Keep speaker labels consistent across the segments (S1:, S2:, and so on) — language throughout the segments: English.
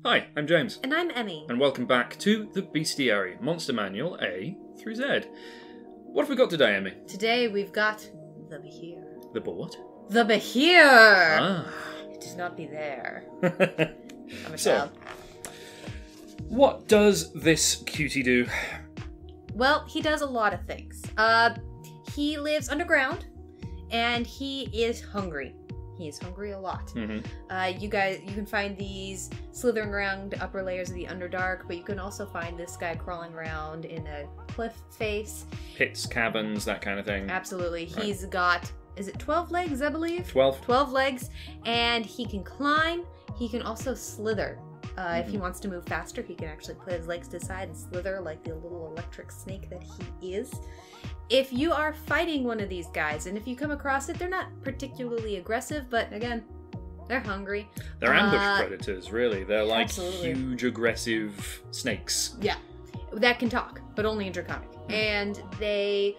S1: Hi, I'm James.
S2: And I'm Emmy.
S1: And welcome back to the Bestiary, Monster Manual A through Z. What have we got today, Emmy?
S2: Today we've got the Behir.
S1: The what?
S2: The Behir!
S1: Ah.
S2: It does not be there. I'm a
S1: So,
S2: child.
S1: What does this cutie do?
S2: Well, he does a lot of things. He lives underground, and he is hungry. He is hungry a lot.
S1: Mm-hmm.
S2: You can find these slithering around the upper layers of the Underdark, but you can also find this guy crawling around in a cliff face.
S1: Pits, caverns, that kind of thing.
S2: Absolutely.
S1: Right.
S2: He's got, is it 12 legs, I believe?
S1: 12.
S2: 12 legs, and he can climb. He can also slither. If he wants to move faster, he can actually put his legs to the side and slither like the little electric snake that he is. If you are fighting one of these guys, and if you come across it, they're not particularly aggressive, but again, they're hungry.
S1: They're ambush predators, really. They're like
S2: Absolutely.
S1: huge, aggressive snakes.
S2: Yeah, that can talk, but only in Draconic. And they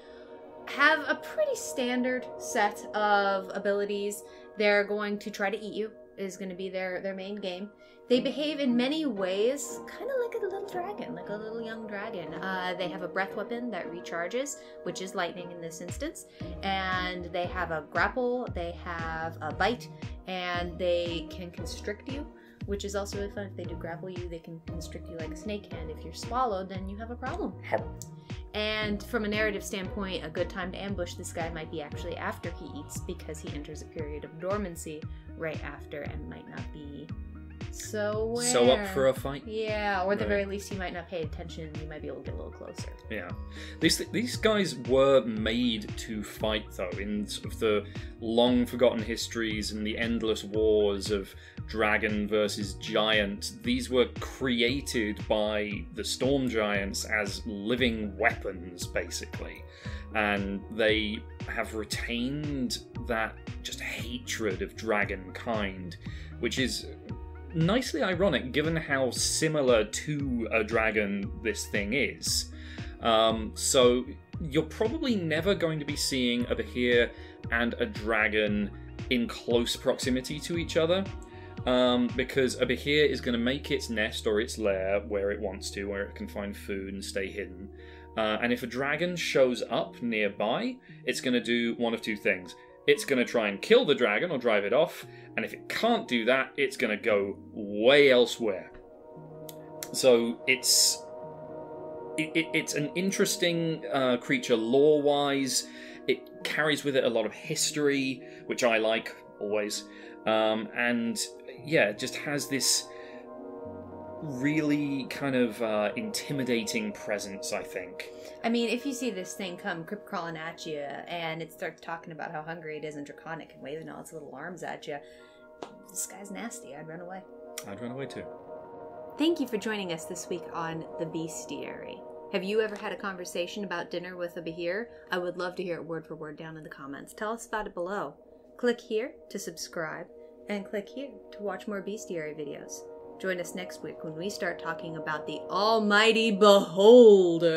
S2: have a pretty standard set of abilities. They're going to try to eat you, is going to be their main game. They behave in many ways, kind of like a little dragon, like a little young dragon. They have a breath weapon that recharges, which is lightning in this instance. And they have a grapple, they have a bite, and they can constrict you, which is also really fun. If they do grapple you, they can constrict you like a snake, and if you're swallowed, then you have a problem. And from a narrative standpoint, a good time to ambush this guy might be actually after he eats, because he enters a period of dormancy right after and might not be so
S1: up for a fight.
S2: Yeah, or at the
S1: Right.
S2: very least, you might not pay attention. You might be able to get a little closer.
S1: Yeah. These guys were made to fight, though, in sort of the long-forgotten histories and the endless wars of dragon versus giant. These were created by the storm giants as living weapons, basically. And they have retained that just hatred of dragonkind, which is nicely ironic given how similar to a dragon this thing is. So you're probably never going to be seeing a Behir and a dragon in close proximity to each other, because a Behir is going to make its nest or its lair where it wants to, where it can find food and stay hidden. And if a dragon shows up nearby, it's going to do one of two things. It's going to try and kill the dragon or drive it off, and if it can't do that, it's going to go way elsewhere. So it's an interesting creature lore-wise. It carries with it a lot of history, which I like, always. And yeah, it just has this really kind of intimidating presence, I think.
S2: I mean, if you see this thing come crawling at you, and it starts talking about how hungry it is in Draconic and waving all its little arms at you, this guy's nasty. I'd run away.
S1: I'd run away too.
S2: Thank you for joining us this week on The Bestiary. Have you ever had a conversation about dinner with a Behir? I would love to hear it word for word down in the comments. Tell us about it below. Click here to subscribe, and click here to watch more Bestiary videos. Join us next week when we start talking about the almighty Beholder.